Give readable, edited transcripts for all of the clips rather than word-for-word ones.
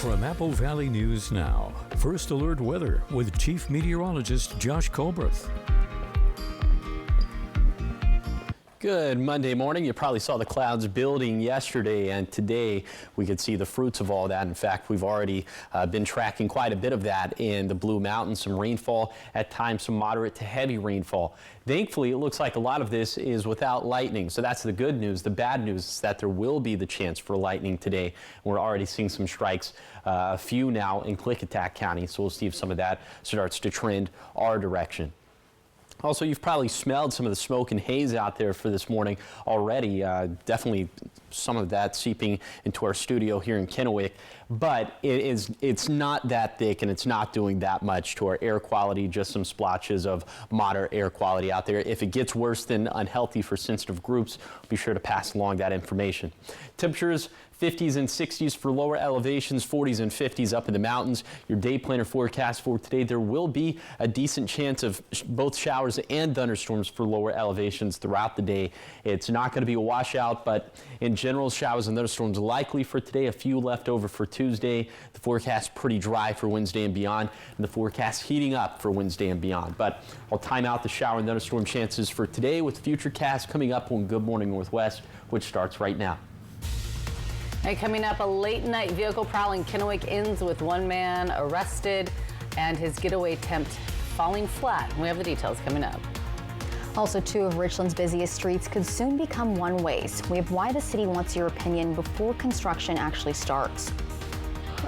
From Apple Valley News Now, First Alert Weather with Chief Meteorologist Josh Colberth. Good Monday morning. You probably saw the clouds building yesterday, and today we could see the fruits of all that. In fact, we've already been tracking quite a bit of that in the Blue Mountains. Some rainfall, at times some moderate to heavy rainfall. Thankfully, it looks like a lot of this is without lightning, so that's the good news. The bad news is that there will be the chance for lightning today. We're already seeing some strikes, a few now in Klickitat County, so we'll see if some of that starts to trend our direction. Also, you've probably smelled some of the smoke and haze out there for this morning already. Definitely some of that seeping into our studio here in Kennewick, but it's not that thick and it's not doing that much to our air quality, just some splotches of moderate air quality out there. If it gets worse than unhealthy for sensitive groups, be sure to pass along that information. Temperatures 50s and 60s for lower elevations, 40s and 50s up in the mountains. Your day planner forecast for today, there will be a decent chance of both showers and thunderstorms for lower elevations throughout the day. It's not going to be a washout, but in general, showers and thunderstorms likely for today, a few left over for Tuesday. The forecast pretty dry for Wednesday and beyond, and the forecast heating up for Wednesday and beyond. But I'll time out the shower and thunderstorm chances for today with future casts coming up on Good Morning Northwest, which starts right now. And coming up, a late night vehicle prowl in Kennewick ends with one man arrested and his getaway attempt falling flat. We have the details coming up. Also, two of Richland's busiest streets could soon become one-ways. We have why the city wants your opinion before construction actually starts.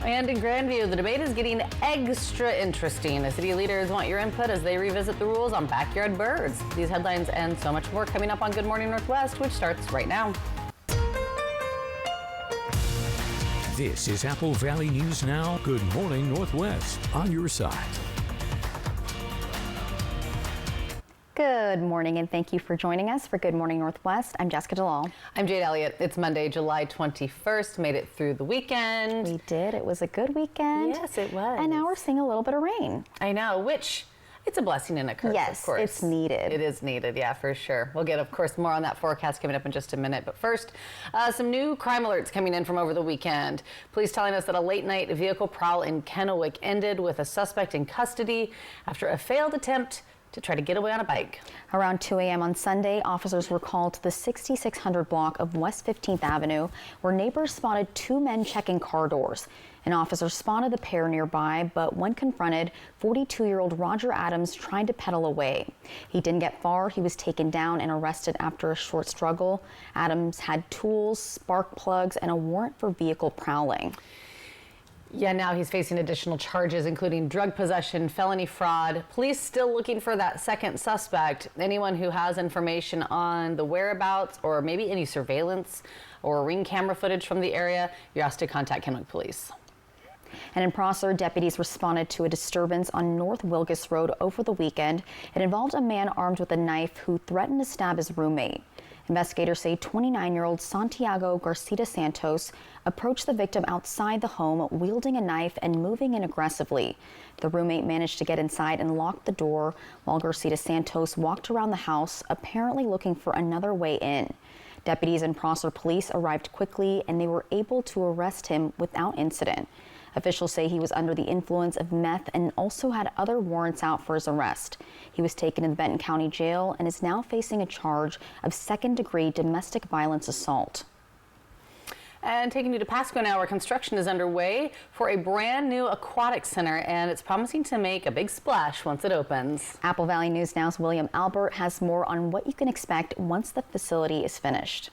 And in Grandview, the debate is getting extra interesting. The city leaders want your input as they revisit the rules on backyard birds. These headlines and so much more coming up on Good Morning Northwest, which starts right now. This is Apple Valley News Now. Good Morning Northwest, on your side. Good morning, and thank you for joining us for Good Morning Northwest. I'm Jessica DeLal. I'm Jade Elliott. It's Monday, July 21st. Made it through the weekend. We did. It was a good weekend. Yes, it was. And now we're seeing a little bit of rain. I know, which it's a blessing and a curse, yes, of course. It's needed. It is needed, yeah, for sure. We'll get, of course, more on that forecast coming up in just a minute. But first, some new crime alerts coming in from over the weekend. Police telling us that a late-night vehicle prowl in Kennewick ended with a suspect in custody after a failed attempt to try to get away on a bike. Around 2 a.m. on Sunday, officers were called to the 6600 block of West 15th Avenue, where neighbors spotted two men checking car doors. An officer spotted the pair nearby, but when confronted, 42-year-old Roger Adams tried to pedal away. He didn't get far. He was taken down and arrested after a short struggle. Adams had tools, spark plugs, and a warrant for vehicle prowling. Yeah, now he's facing additional charges, including drug possession, felony fraud. Police still looking for that second suspect. Anyone who has information on the whereabouts or maybe any surveillance or ring camera footage from the area, you're asked to contact Kennewick Police. And in Prosser, deputies responded to a disturbance on North Wilgus Road over the weekend. It involved a man armed with a knife who threatened to stab his roommate. Investigators say 29-year-old Santiago Garcia Santos approached the victim outside the home, wielding a knife and moving in aggressively. The roommate managed to get inside and lock the door, while Garcia Santos walked around the house, apparently looking for another way in. Deputies and Prosser police arrived quickly, and they were able to arrest him without incident. Officials say he was under the influence of meth and also had other warrants out for his arrest. He was taken to the Benton County Jail and is now facing a charge of second-degree domestic violence assault. And taking you to Pasco now, where construction is underway for a brand new aquatic center, and it's promising to make a big splash once it opens. Apple Valley News Now's William Albert has more on what you can expect once the facility is finished.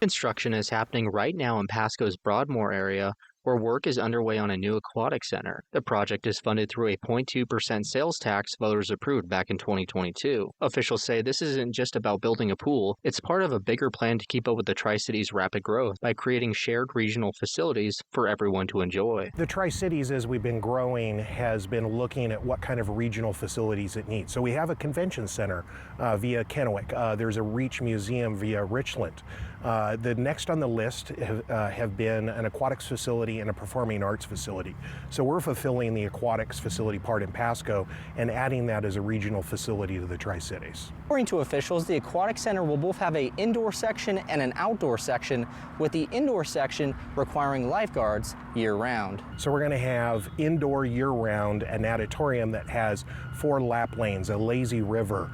Construction is happening right now in Pasco's Broadmoor area, where work is underway on a new aquatic center. The project is funded through a 0.2% sales tax voters approved back in 2022. Officials say this isn't just about building a pool, it's part of a bigger plan to keep up with the Tri-Cities' rapid growth by creating shared regional facilities for everyone to enjoy. The Tri-Cities, as we've been growing, has been looking at what kind of regional facilities it needs. So we have a convention center via Kennewick. There's a Reach Museum via Richland. The next on the list have been an aquatics facility facility and a performing arts facility. So we're fulfilling the aquatics facility part in Pasco and adding that as a regional facility to the Tri-Cities. According to officials, the aquatic center will both have an indoor section and an outdoor section, with the indoor section requiring lifeguards year-round. So we're going to have indoor year-round a natatorium that has 4 lap lanes, a lazy river,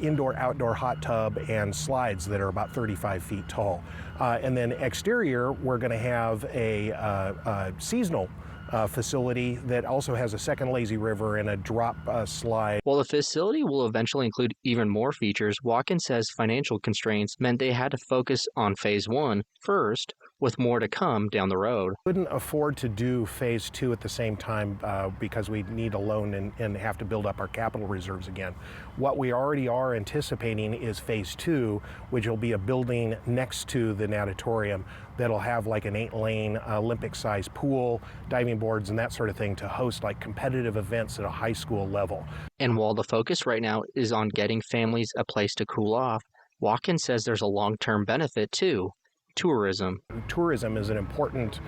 indoor-outdoor hot tub, and slides that are about 35 feet tall. And then exterior, we're going to have a seasonal facility that also has a second lazy river and a drop slide. While the facility will eventually include even more features, Watkins says financial constraints meant they had to focus on Phase 1 first, with more to come down the road. Couldn't afford to do Phase 2 at the same time because we need a loan and have to build up our capital reserves again. What we already are anticipating is Phase 2, which will be a building next to the natatorium that'll have like an 8-lane Olympic-sized pool, diving boards, and that sort of thing to host like competitive events at a high school level. And while the focus right now is on getting families a place to cool off, Watkins says there's a long-term benefit too: tourism. Tourism is an important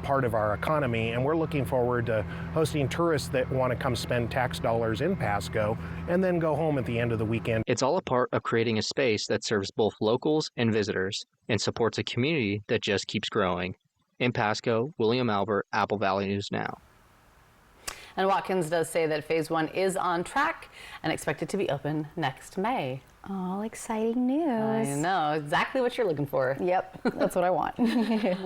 part of our economy, and we're looking forward to hosting tourists that want to come spend tax dollars in Pasco and then go home at the end of the weekend. It's all a part of creating a space that serves both locals and visitors and supports a community that just keeps growing. In Pasco, William Albert, Apple Valley News Now. And Watkins does say that Phase 1 is on track and expected to be open next May. All exciting news. I know, exactly what you're looking for. Yep, that's what I want.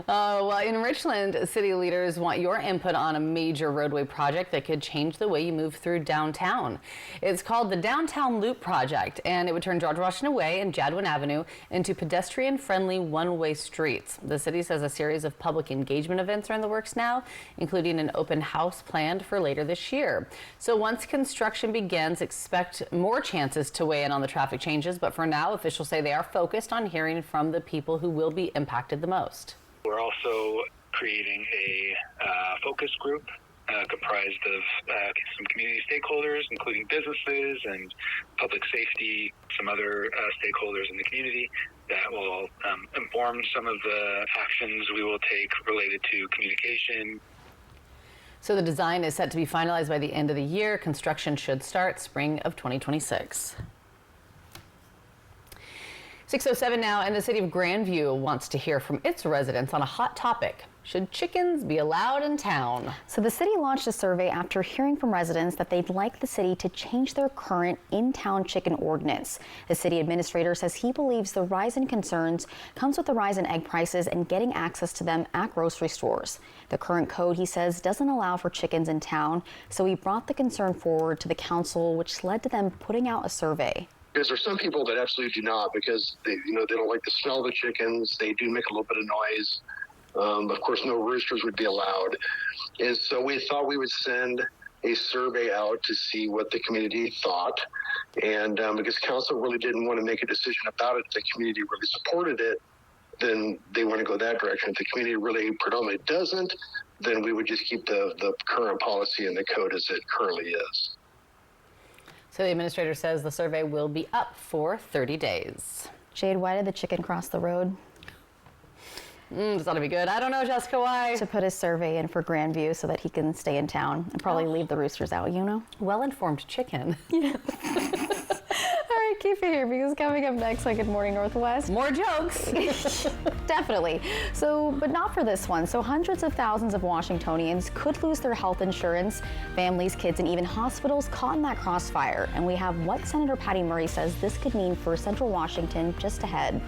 Well, in Richland, city leaders want your input on a major roadway project that could change the way you move through downtown. It's called the Downtown Loop Project, and it would turn George Washington Way and Jadwin Avenue into pedestrian-friendly one-way streets. The city says a series of public engagement events are in the works now, including an open house planned for later this year. So once construction begins, expect more chances to weigh in on the traffic changes, but for now, officials say they are focused on hearing from the people who will be impacted the most. We're also creating a focus group comprised of some community stakeholders, including businesses and public safety, some other stakeholders in the community that will inform some of the actions we will take related to communication. So the design is set to be finalized by the end of the year. Construction should start spring of 2026. 6:07 now, and the city of Grandview wants to hear from its residents on a hot topic. Should chickens be allowed in town? So the city launched a survey after hearing from residents that they'd like the city to change their current in-town chicken ordinance. The city administrator says he believes the rise in concerns comes with the rise in egg prices and getting access to them at grocery stores. The current code, he says, doesn't allow for chickens in town, so he brought the concern forward to the council, which led to them putting out a survey. Because there's some people that absolutely do not, because they don't like the smell of the chickens. They do make a little bit of noise. Of course, no roosters would be allowed. And so we thought we would send a survey out to see what the community thought. And because council really didn't want to make a decision about it, the community really supported it, then they want to go that direction. If the community really predominantly doesn't, then we would just keep the current policy and the code as it currently is. So the administrator says the survey will be up for 30 days. Jade, why did the chicken cross the road? This ought to be good. I don't know, Jessica, why? To put his survey in for Grandview so that he can stay in town and probably leave the roosters out, you know? Well-informed chicken. Yeah. All right, keep it here because coming up next on Good Morning Northwest. More jokes. Definitely. But not for this one. So hundreds of thousands of Washingtonians could lose their health insurance, families, kids, and even hospitals caught in that crossfire. And we have what Senator Patty Murray says this could mean for Central Washington just ahead.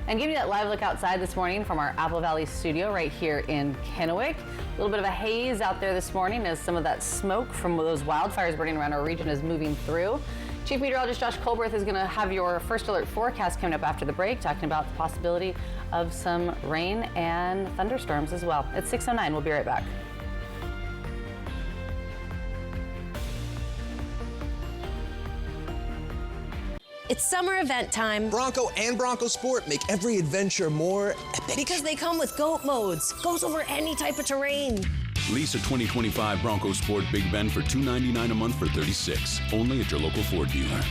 And giving you that live look outside this morning from our Apple Valley studio right here in Kennewick. A little bit of a haze out there this morning as some of that smoke from those wildfires burning around our region is moving through. Chief Meteorologist Josh Colberth is going to have your first alert forecast coming up after the break, talking about the possibility of some rain and thunderstorms as well. It's 6:09. We'll be right back. It's summer event time. Bronco and Bronco Sport make every adventure more epic. Because they come with GOAT modes. Goes over any type of terrain. Lease a 2025 Bronco Sport Big Bend for $299 a month for 36. Only at your local Ford dealer.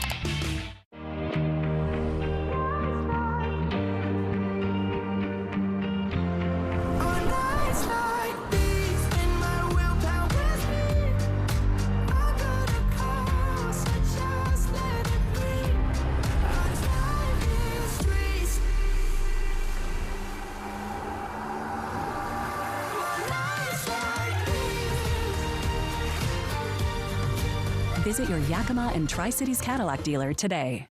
Visit your Yakima and Tri-Cities Cadillac dealer today.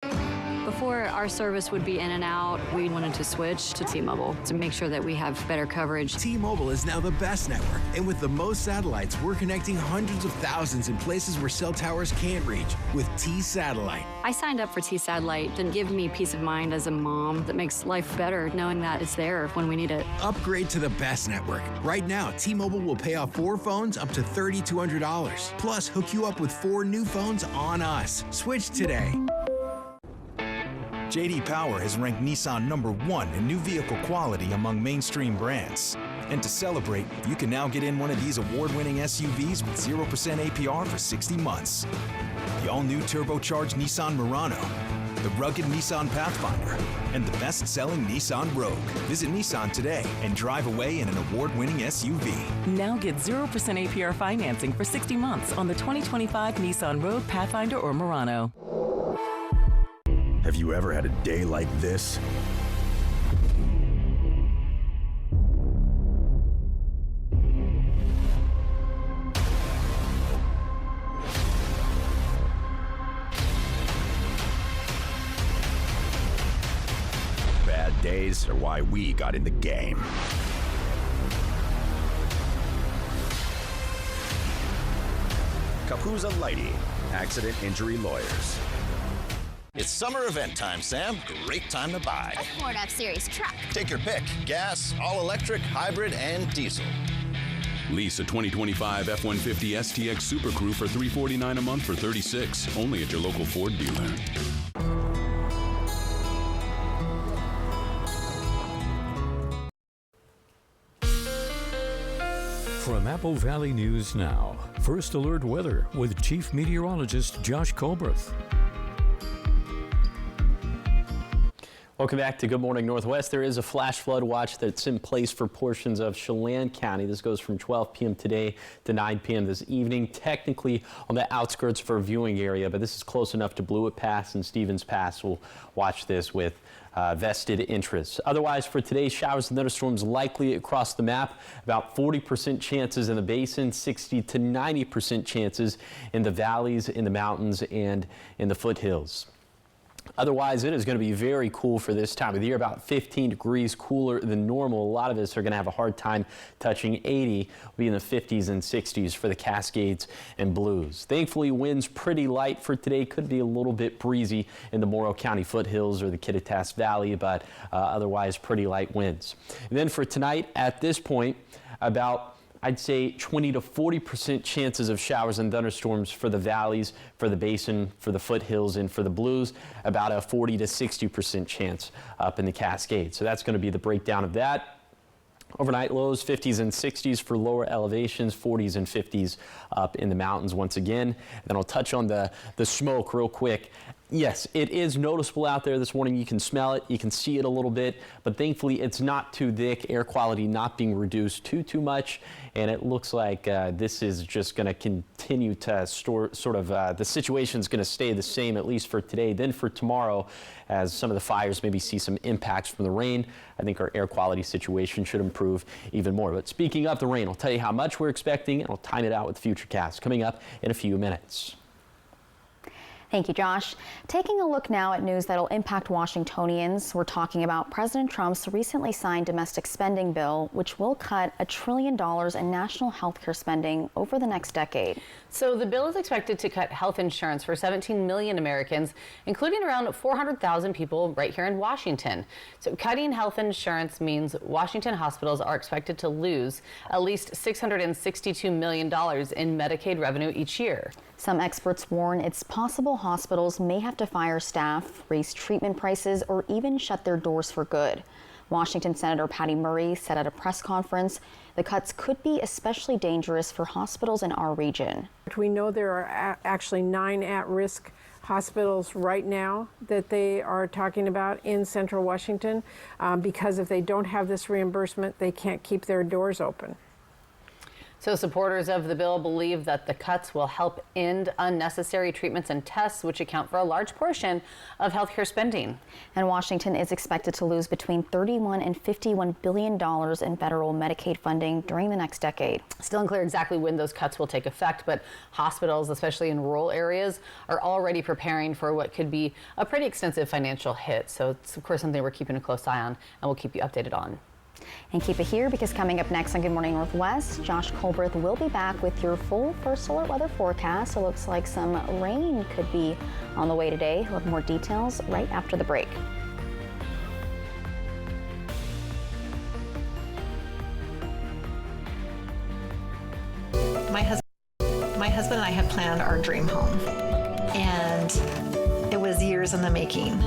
Before, our service would be in and out. We wanted to switch to T-Mobile to make sure that we have better coverage. T-Mobile is now the best network, and with the most satellites, we're connecting hundreds of thousands in places where cell towers can't reach with T-Satellite. I signed up for T-Satellite to give me peace of mind as a mom that makes life better knowing that it's there when we need it. Upgrade to the best network. Right now, T-Mobile will pay off 4 phones up to $3,200. Plus, hook you up with 4 new phones on us. Switch today. J.D. Power has ranked Nissan #1 in new vehicle quality among mainstream brands. And to celebrate, you can now get in one of these award-winning SUVs with 0% APR for 60 months. The all-new turbocharged Nissan Murano, the rugged Nissan Pathfinder, and the best-selling Nissan Rogue. Visit Nissan today and drive away in an award-winning SUV. Now get 0% APR financing for 60 months on the 2025 Nissan Rogue, Pathfinder, or Murano. Have you ever had a day like this? Bad days are why we got in the game. Kapuza Lighty, accident injury lawyers. It's summer event time, Sam. Great time to buy. A Ford F-Series truck. Take your pick. Gas, all-electric, hybrid, and diesel. Lease a 2025 F-150 STX Super Crew for $349 a month for $36. Only at your local Ford dealer. From Apple Valley News Now, First Alert Weather with Chief Meteorologist Josh Colbreth. Welcome back to Good Morning Northwest. There is a flash flood watch that's in place for portions of Chelan County. This goes from 12 p.m. today to 9 p.m. this evening, technically on the outskirts of our viewing area, but this is close enough to Blewett Pass and Stevens Pass. We'll watch this with vested interests. Otherwise, for today, showers and thunderstorms likely across the map. About 40% chances in the basin, 60 to 90% chances in the valleys, in the mountains, and in the foothills. Otherwise, it is going to be very cool for this time of the year, about 15 degrees cooler than normal. A lot of us are going to have a hard time touching 80. We'll be in the 50s and 60s for the Cascades and Blues. Thankfully, winds pretty light for today. Could be a little bit breezy in the Morrow County foothills or the Kittitas Valley, but otherwise pretty light winds. And then for tonight, at this point, about I'd say 20 to 40% chances of showers and thunderstorms for the valleys, for the basin, for the foothills, and for the Blues. About a 40 to 60% chance up in the Cascades. So that's going to be the breakdown of that. Overnight lows, 50s and 60s for lower elevations, 40s and 50s up in the mountains once again. And then I'll touch on the smoke real quick. Yes, it is noticeable out there this morning. You can smell it, you can see it a little bit, but thankfully it's not too thick, air quality not being reduced too much, and it looks like this is just going to continue to the situation's going to stay the same, at least for today. Then for tomorrow, as some of the fires maybe see some impacts from the rain, I think our air quality situation should improve even more. But speaking of the rain, I'll tell you how much we're expecting, and I'll time it out with Futurecast coming up in a few minutes. Thank you, Josh. Taking a look now at news that'll impact Washingtonians, we're talking about President Trump's recently signed domestic spending bill, which will cut $1 trillion in national health care spending over the next decade. So the bill is expected to cut health insurance for 17 million Americans, including around 400,000 people right here in Washington. So cutting health insurance means Washington hospitals are expected to lose at least $662 million in Medicaid revenue each year. Some experts warn it's possible hospitals may have to fire staff, raise treatment prices, or even shut their doors for good. Washington Senator Patty Murray said at a press conference the cuts could be especially dangerous for hospitals in our region. We know there are actually 9 at-risk hospitals right now that they are talking about in Central Washington because if they don't have this reimbursement, they can't keep their doors open. So supporters of the bill believe that the cuts will help end unnecessary treatments and tests, which account for a large portion of healthcare spending. And Washington is expected to lose between $31 and $51 billion in federal Medicaid funding during the next decade. Still unclear exactly when those cuts will take effect, but hospitals, especially in rural areas, are already preparing for what could be a pretty extensive financial hit. So it's, of course, something we're keeping a close eye on, and we'll keep you updated on. And keep it here, because coming up next on Good Morning Northwest, Josh Colbreth will be back with your full First Alert weather forecast. It looks like some rain could be on the way today. We'll have more details right after the break. My husband and I had planned our dream home, and it was years in the making.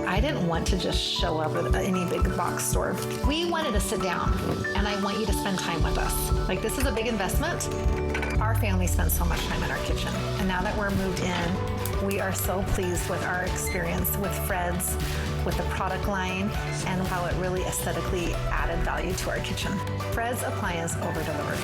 I didn't want to just show up at any big box store. We wanted to sit down, and I want you to spend time with us. Like, this is a big investment. Our family spends so much time in our kitchen, and now that we're moved in, we are so pleased with our experience with Fred's, with the product line, and how it really aesthetically added value to our kitchen. Fred's Appliance over-delivered.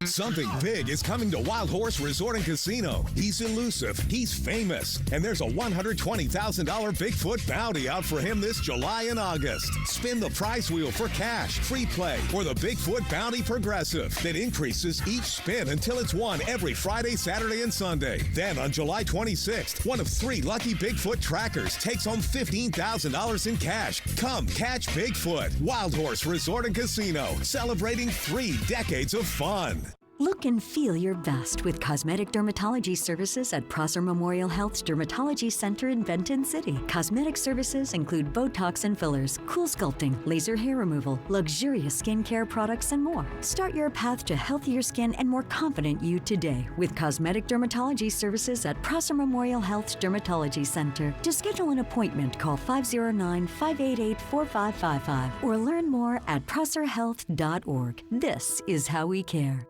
Something big is coming to Wild Horse Resort and Casino. He's elusive, he's famous, and there's a $120,000 Bigfoot bounty out for him this July and August. Spin the prize wheel for cash, free play, or the Bigfoot Bounty Progressive that increases each spin until it's won every Friday, Saturday, and Sunday. Then on July 26th, one of 3 lucky Bigfoot trackers takes home $15,000 in cash. Come catch Bigfoot. Wild Horse Resort and Casino, celebrating 3 decades of fun. Look and feel your best with cosmetic dermatology services at Prosser Memorial Health's Dermatology Center in Benton City. Cosmetic services include Botox and fillers, cool sculpting, laser hair removal, luxurious skincare products, and more. Start your path to healthier skin and more confident you today with cosmetic dermatology services at Prosser Memorial Health's Dermatology Center. To schedule an appointment, call 509-588-4555 or learn more at prosserhealth.org. This is how we care.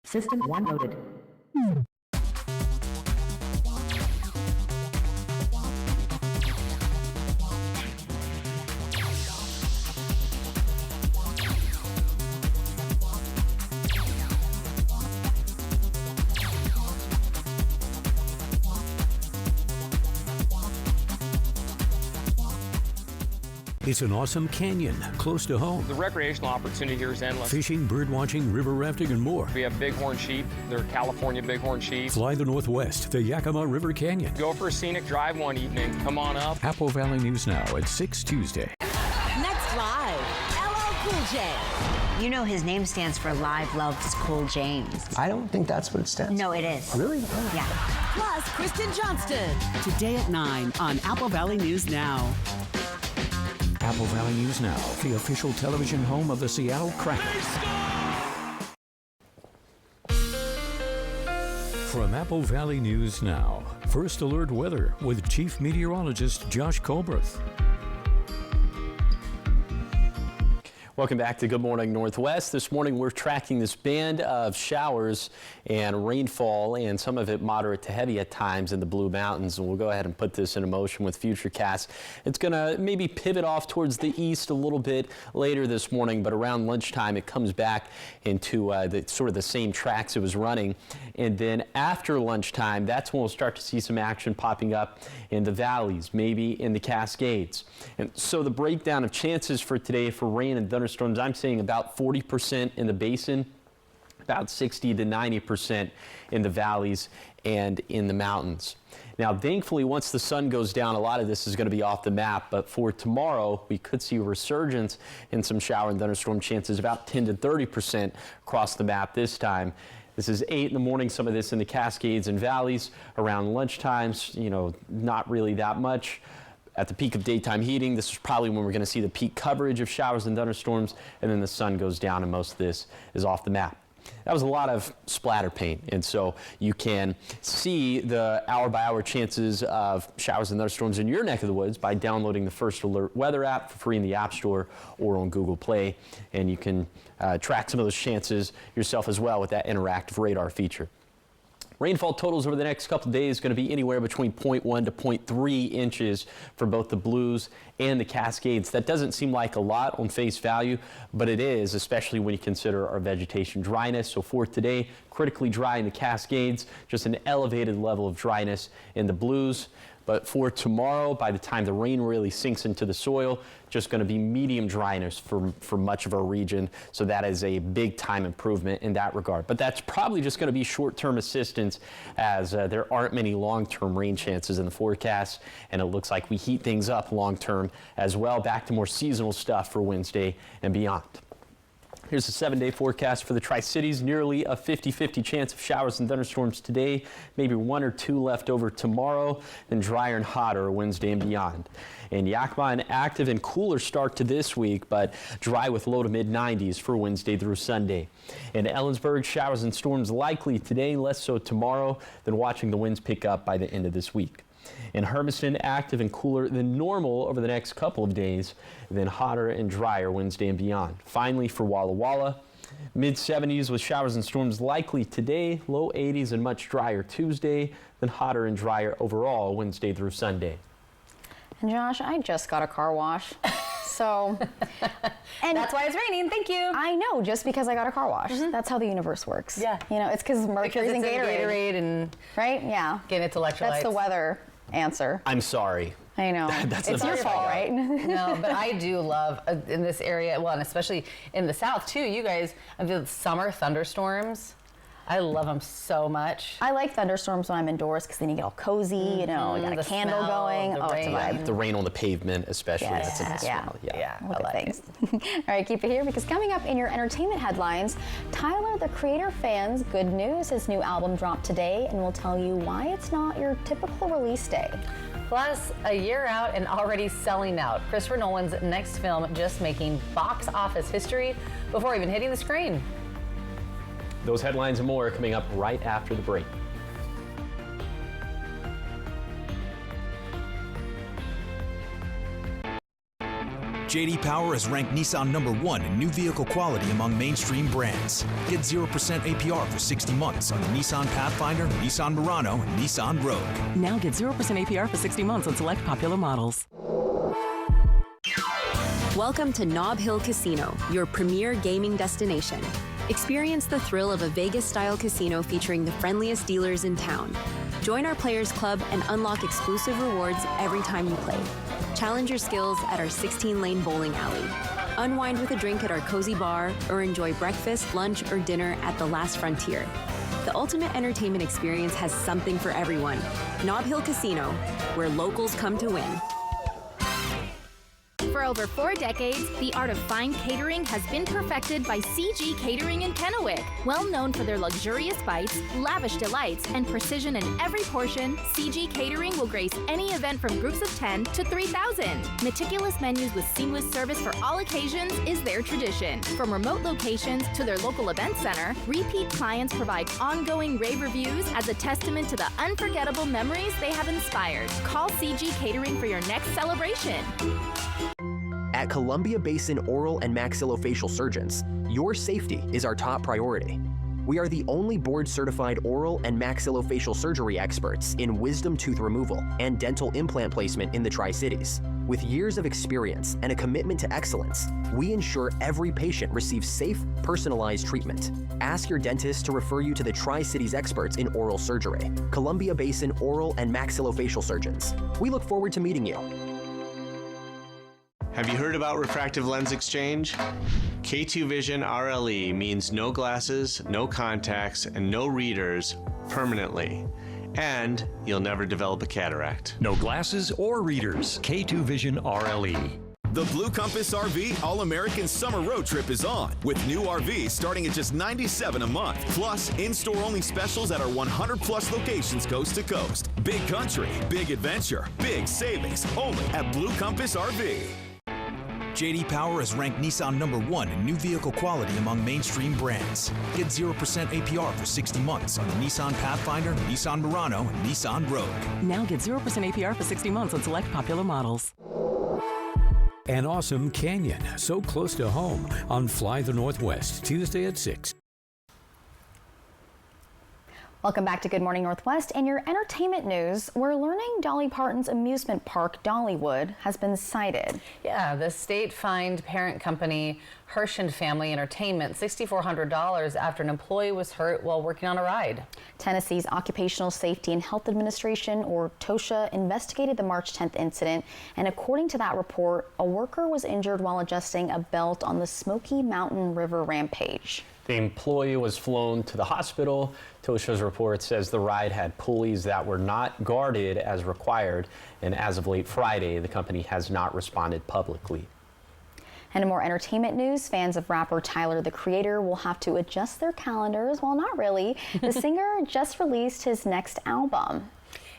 System 1 loaded. It's an awesome canyon close to home. The recreational opportunity here is endless. Fishing, bird watching, river rafting, and more. We have bighorn sheep. They're California bighorn sheep. Fly the Northwest, the Yakima River Canyon. Go for a scenic drive one evening. Come on up. Apple Valley News Now at 6 Tuesday. Next live, LL Cool J. You know his name stands for Live Loves Cool James. I don't think that's what it stands for. No, it is. Really? Oh. Yeah. Plus, Kristen Johnston. Today at 9 on Apple Valley News Now. Apple Valley News Now, the official television home of the Seattle Kraken. From Apple Valley News Now, First Alert Weather with Chief Meteorologist Josh Colbreth. Welcome back to Good Morning Northwest. This morning we're tracking this band of showers and rainfall, and some of it moderate to heavy at times in the Blue Mountains. And we'll go ahead and put this in motion with Futurecast. It's going to maybe pivot off towards the east a little bit later this morning, but around lunchtime it comes back into the same tracks it was running. And then after lunchtime, that's when we'll start to see some action popping up in the valleys, maybe in the Cascades. And so the breakdown of chances for today for rain and thunderstorms, I'm seeing about 40% in the basin, about 60 to 90% in the valleys and in the mountains. Now, thankfully, once the sun goes down, a lot of this is going to be off the map. But for tomorrow, we could see a resurgence in some shower and thunderstorm chances, about 10 to 30% across the map this time. This is 8 in the morning, some of this in the Cascades and valleys. Around lunchtimes, not really that much. At the peak of daytime heating, this is probably when we're going to see the peak coverage of showers and thunderstorms, and then the sun goes down and most of this is off the map. That was a lot of splatter paint, and so you can see the hour-by-hour chances of showers and thunderstorms in your neck of the woods by downloading the First Alert Weather app for free in the App Store or on Google Play, and you can track some of those chances yourself as well with that interactive radar feature. Rainfall totals over the next couple of days going to be anywhere between 0.1 to 0.3 inches for both the Blues and the Cascades. That doesn't seem like a lot on face value, but it is, especially when you consider our vegetation dryness. So for today, critically dry in the Cascades, just an elevated level of dryness in the Blues. But for tomorrow, by the time the rain really sinks into the soil, just going to be medium dryness for much of our region. So that is a big time improvement in that regard. But that's probably just going to be short-term assistance, as there aren't many long-term rain chances in the forecast. And it looks like we heat things up long-term as well, back to more seasonal stuff for Wednesday and beyond. Here's the 7-day forecast for the Tri-Cities. Nearly a 50-50 chance of showers and thunderstorms today, maybe 1 or 2 left over tomorrow, then drier and hotter Wednesday and beyond. In Yakima, an active and cooler start to this week, but dry with low to mid-90s for Wednesday through Sunday. In Ellensburg, showers and storms likely today, less so tomorrow, then watching the winds pick up by the end of this week. In Hermiston, active and cooler than normal over the next couple of days, then hotter and drier Wednesday and beyond. Finally, for Walla Walla, mid-70s with showers and storms likely today, low 80s and much drier Tuesday, then hotter and drier overall Wednesday through Sunday. And Josh, I just got a car wash. So, and that's why it's raining. Thank you. I know, just because I got a car wash. That's how the universe works. Yeah. You know, it's because Mercury's in Gatorade. And right? Yeah. Getting its electrolytes. That's the weather answer. I'm sorry. I know. It's your fault, right? No, but I do love in this area, well, and especially in the South too, you guys, the summer thunderstorms. I love them so much. I like thunderstorms when I'm indoors because then you get all cozy, you know, you got a candle going. Oh, it's a vibe. The rain on the pavement, especially. Yes. That's a nice smell. Yeah. Look at things. All right, keep it here because coming up in your entertainment headlines, Tyler, the Creator fans, good news. His new album dropped today, and we'll tell you why it's not your typical release day. Plus, a year out and already selling out. Christopher Nolan's next film just making box office history before even hitting the screen. Those headlines and more coming up right after the break. J.D. Power has ranked Nissan #1 in new vehicle quality among mainstream brands. Get 0% APR for 60 months on the Nissan Pathfinder, Nissan Murano, and Nissan Rogue. Now get 0% APR for 60 months on select popular models. Welcome to Nob Hill Casino, your premier gaming destination. Experience the thrill of a Vegas-style casino featuring the friendliest dealers in town. Join our Players Club and unlock exclusive rewards every time you play. Challenge your skills at our 16-lane bowling alley. Unwind with a drink at our cozy bar, or enjoy breakfast, lunch, or dinner at the Last Frontier. The ultimate entertainment experience has something for everyone. Nob Hill Casino, where locals come to win. For over 4 decades, the art of fine catering has been perfected by CG Catering in Kennewick. Well known for their luxurious bites, lavish delights, and precision in every portion, CG Catering will grace any event from groups of 10 to 3,000. Meticulous menus with seamless service for all occasions is their tradition. From remote locations to their local event center, repeat clients provide ongoing rave reviews as a testament to the unforgettable memories they have inspired. Call CG Catering for your next celebration. At Columbia Basin Oral and Maxillofacial Surgeons, your safety is our top priority. We are the only board-certified oral and maxillofacial surgery experts in wisdom tooth removal and dental implant placement in the Tri-Cities. With years of experience and a commitment to excellence, we ensure every patient receives safe, personalized treatment. Ask your dentist to refer you to the Tri-Cities experts in oral surgery, Columbia Basin Oral and Maxillofacial Surgeons. We look forward to meeting you. Have you heard about refractive lens exchange? K2 Vision RLE means no glasses, no contacts, and no readers permanently. And you'll never develop a cataract. No glasses or readers. K2 Vision RLE. The Blue Compass RV All-American Summer Road Trip is on, with new RVs starting at just $97 a month, plus in-store only specials at our 100-plus locations coast to coast. Big country, big adventure, big savings, only at Blue Compass RV. J.D. Power has ranked Nissan #1 in new vehicle quality among mainstream brands. Get 0% APR for 60 months on the Nissan Pathfinder, Nissan Murano, and Nissan Rogue. Now get 0% APR for 60 months on select popular models. An awesome canyon so close to home on Fly the Northwest, Tuesday at 6. Welcome back to Good Morning Northwest. And your entertainment news, we're learning Dolly Parton's amusement park, Dollywood, has been cited. Yeah, the state fined parent company Hirsch and Family Entertainment $6,400 after an employee was hurt while working on a ride. Tennessee's Occupational Safety and Health Administration, or TOSHA, investigated the March 10th incident. And according to that report, a worker was injured while adjusting a belt on the Smoky Mountain River Rampage. The employee was flown to the hospital. TOSHA's report says the ride had pulleys that were not guarded as required, and as of late Friday, the company has not responded publicly. And in more entertainment news, fans of rapper Tyler, the Creator, will have to adjust their calendars. Well, not really. The singer just released his next album.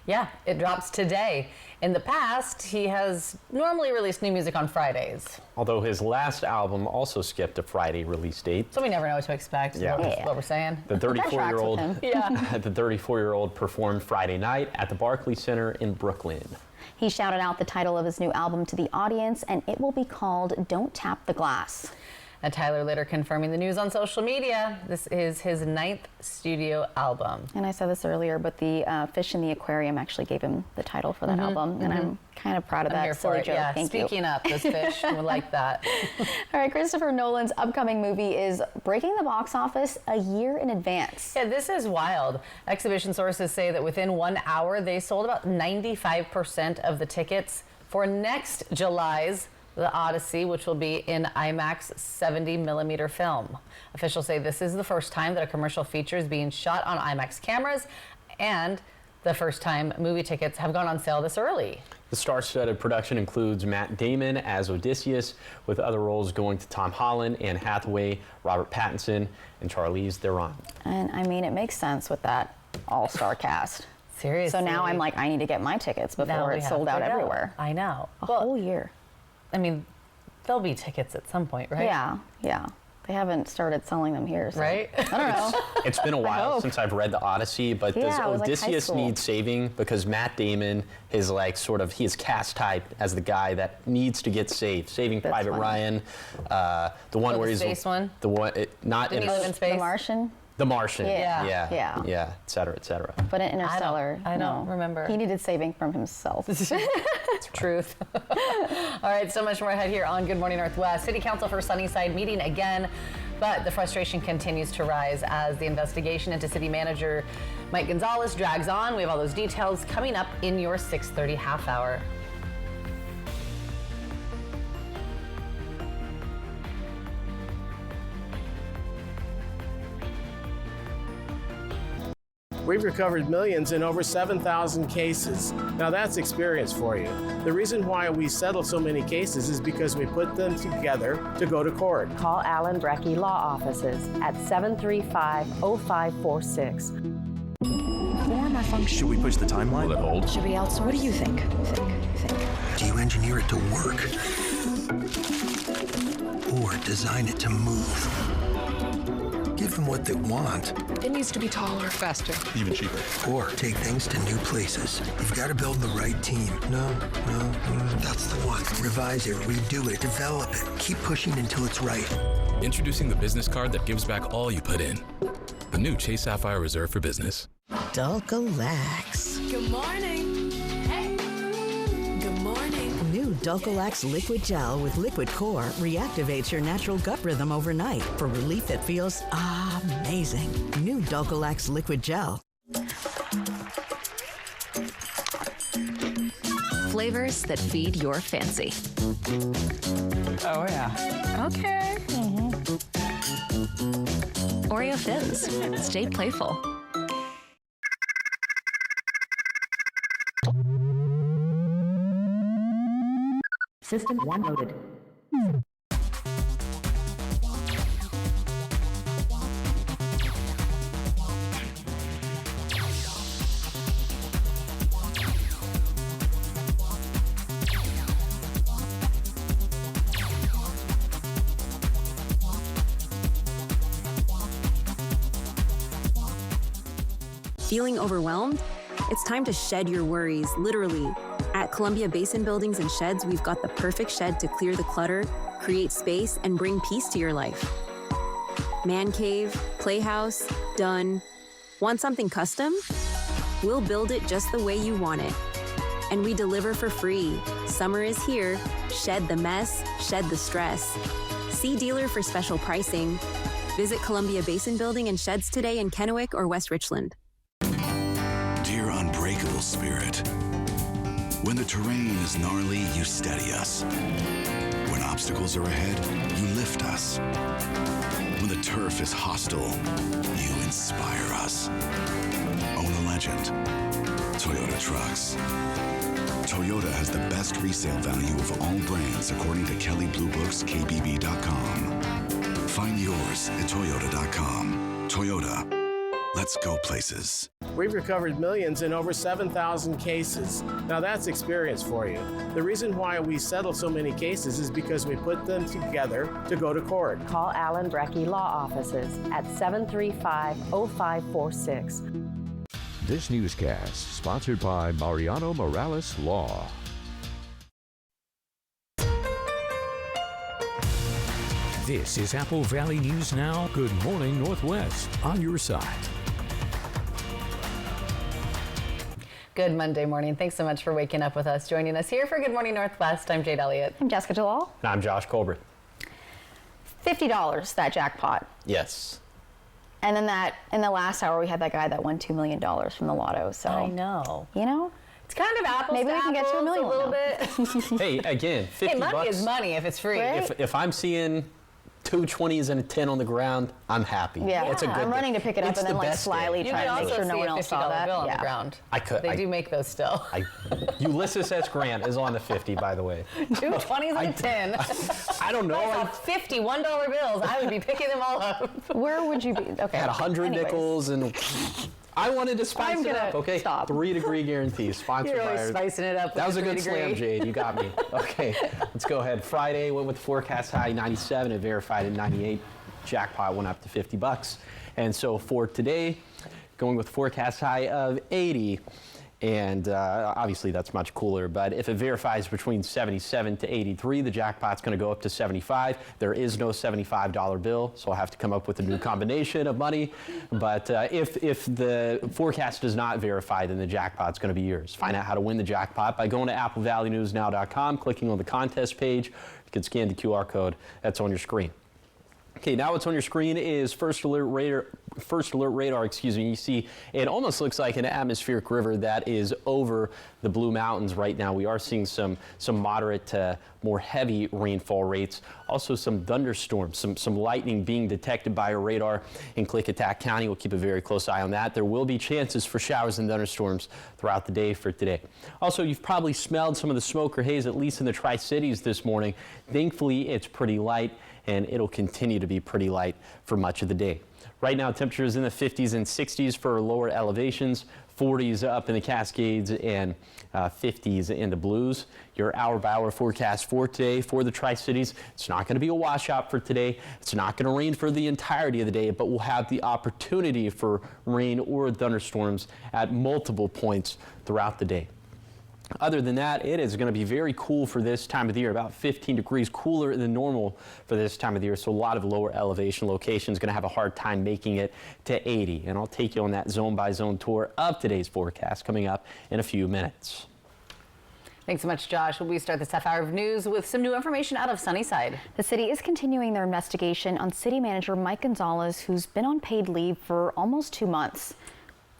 Yeah, it drops today. In the past, he has normally released new music on Fridays. Although his last album also skipped a Friday release date. So we never know what to expect. Yeah. What we're saying. The 34-year-old Yeah. the 34-year-old performed Friday night at the Barclays Center in Brooklyn. He shouted out the title of his new album to the audience, and it will be called Don't Tap the Glass. And Tyler later confirming the news on social media. This is his 9th studio album. And I said this earlier, but the Fish in the Aquarium actually gave him the title for that album, and I'm kind of proud of that silly joke. Yeah. Thank you. Speaking up, those fish, we like that. All right, Christopher Nolan's upcoming movie is breaking the box office a year in advance. Yeah, this is wild. Exhibition sources say that within 1 hour, they sold about 95% of the tickets for next July's The Odyssey, which will be in IMAX 70mm film. Officials say this is the first time that a commercial feature is being shot on IMAX cameras, and the first time movie tickets have gone on sale this early. The star-studded production includes Matt Damon as Odysseus, with other roles going to Tom Holland, Anne Hathaway, Robert Pattinson, and Charlize Theron. And I mean, it makes sense with that all-star cast. Seriously. So now I'm like, I need to get my tickets before it's sold out everywhere. I know. A whole year. I mean, there'll be tickets at some point, right? Yeah. They haven't started selling them here, so. Right? I don't know. It's been a while since I've read The Odyssey, but does Odysseus need saving? Because Matt Damon is like he is cast type as the guy that needs to get saved. Saving Private Ryan, the one where he's space one. The one not Did he live in space? The Martian. The Martian. Yeah. et cetera, et cetera. But in Interstellar, I don't remember. He needed saving from himself. It's truth. All right, so much more ahead here on Good Morning Northwest. City Council for Sunnyside meeting again, but the frustration continues to rise as the investigation into city manager Mike Gonzalez drags on. We have all those details coming up in your 6:30 half hour. We've recovered millions in over 7,000 cases. Now that's experience for you. The reason why we settle so many cases is because we put them together to go to court. Call Alan Brecky Law Offices at 735-0546. Form a function. Should we push the timeline? Will it hold? Should we outsource? What do you think? Do you engineer it to work? Or design it to move? Give them what they want. It needs to be taller, faster, even cheaper. Or take things to new places. You've got to build the right team. No, that's the one. Revise it, redo it, develop it. Keep pushing until it's right. Introducing the business card that gives back all you put in. The new Chase Sapphire Reserve for Business. Dulcolax. Good morning. Hey. Good morning. New Dulcolax Liquid Gel with Liquid Core reactivates your natural gut rhythm overnight for relief that feels amazing. New Dulcolax Liquid Gel. Flavors that feed your fancy. Oh, yeah. Okay. Oreo Thins. Stay playful. System 1 loaded. Feeling overwhelmed? It's time to shed your worries, literally. At Columbia Basin Buildings and Sheds, we've got the perfect shed to clear the clutter, create space, and bring peace to your life. Man cave, playhouse, done. Want something custom? We'll build it just the way you want it. And we deliver for free. Summer is here. Shed the mess, shed the stress. See dealer for special pricing. Visit Columbia Basin Building and Sheds today in Kennewick or West Richland. Dear unbreakable spirit, when the terrain is gnarly, you steady us. When obstacles are ahead, you lift us. When the turf is hostile, you inspire us. Own a legend. Toyota Trucks. Toyota has the best resale value of all brands according to Kelley Blue Book's KBB.com. Find yours at Toyota.com. Toyota, let's go places. We've recovered millions in over 7,000 cases. Now that's experience for you. The reason why we settle so many cases is because we put them together to go to court. Call Allen Brecky Law Offices at 735-0546. This newscast sponsored by Mariano Morales Law. This is Apple Valley News Now. Good morning, Northwest, on your side. Good Monday morning. Thanks so much for waking up with us. Joining us here for Good Morning Northwest, I'm Jade Elliott. I'm Jessica Jalal. And I'm Josh Colbert. $50, that jackpot. Yes. And then in the last hour, we had that guy that won $2 million from the lotto. So I know. You know? It's kind of apples Maybe to we can get to $1 million a little bit. Hey, again, 50 Hey, money bucks. is money if it's free. Right? If I'm seeing 2 20s and a 10 on the ground, I'm happy. Yeah, It's a good I'm day. running to pick it up It's and then the like best slyly day. You try can to make also sure no see one a else $50 saw that. bill on Yeah. the ground. I do make those still. Ulysses S. Grant is on the 50, by the way. 2 20s and a 10. I don't know. If I saw 50 $1 bills, I would be picking them all up. Where would you be? Okay. Had 100 Anyways. nickels and I wanted to spice I'm it gonna up, okay? stop. 3-degree guarantee, sponsored You're by really spicing it up. That was a with good 3 slam, degree. Jade. You got me. Okay, let's go ahead. Friday went with the forecast high 97. It verified at 98. Jackpot went up to 50 bucks. And so for today, going with forecast high of 80. And obviously that's much cooler, but if it verifies between 77 to 83, the jackpot's going to go up to 75. There is no $75 bill, so I'll have to come up with a new combination of money. But if the forecast does not verify, then the jackpot's going to be yours. Find out how to win the jackpot by going to applevalleyNewsNow.com, clicking on the contest page. You can scan the QR code that's on your screen. Okay, now what's on your screen is First Alert Radar. You see, it almost looks like an atmospheric river that is over the Blue Mountains right now. We are seeing some moderate to more heavy rainfall rates. Also some thunderstorms, some lightning being detected by our radar in Klickitat County. We'll keep a very close eye on that. There will be chances for showers and thunderstorms throughout the day for today. Also, you've probably smelled some of the smoke or haze, at least in the Tri-Cities this morning. Thankfully, it's pretty light, and it'll continue to be pretty light for much of the day. Right now, temperatures in the 50s and 60s for lower elevations, 40s up in the Cascades, and 50s in the Blues. Your hour-by-hour forecast for today for the Tri-Cities, it's not going to be a washout for today. It's not going to rain for the entirety of the day, but we'll have the opportunity for rain or thunderstorms at multiple points throughout the day. Other than that, it is going to be very cool for this time of the year, about 15 degrees cooler than normal for this time of the year. So a lot of lower elevation locations going to have a hard time making it to 80. And I'll take you on that zone by zone tour of today's forecast coming up in a few minutes. Thanks so much, Josh. We start this half hour of news with some new information out of Sunnyside. The city is continuing their investigation on city manager Mike Gonzalez, who's been on paid leave for almost 2 months.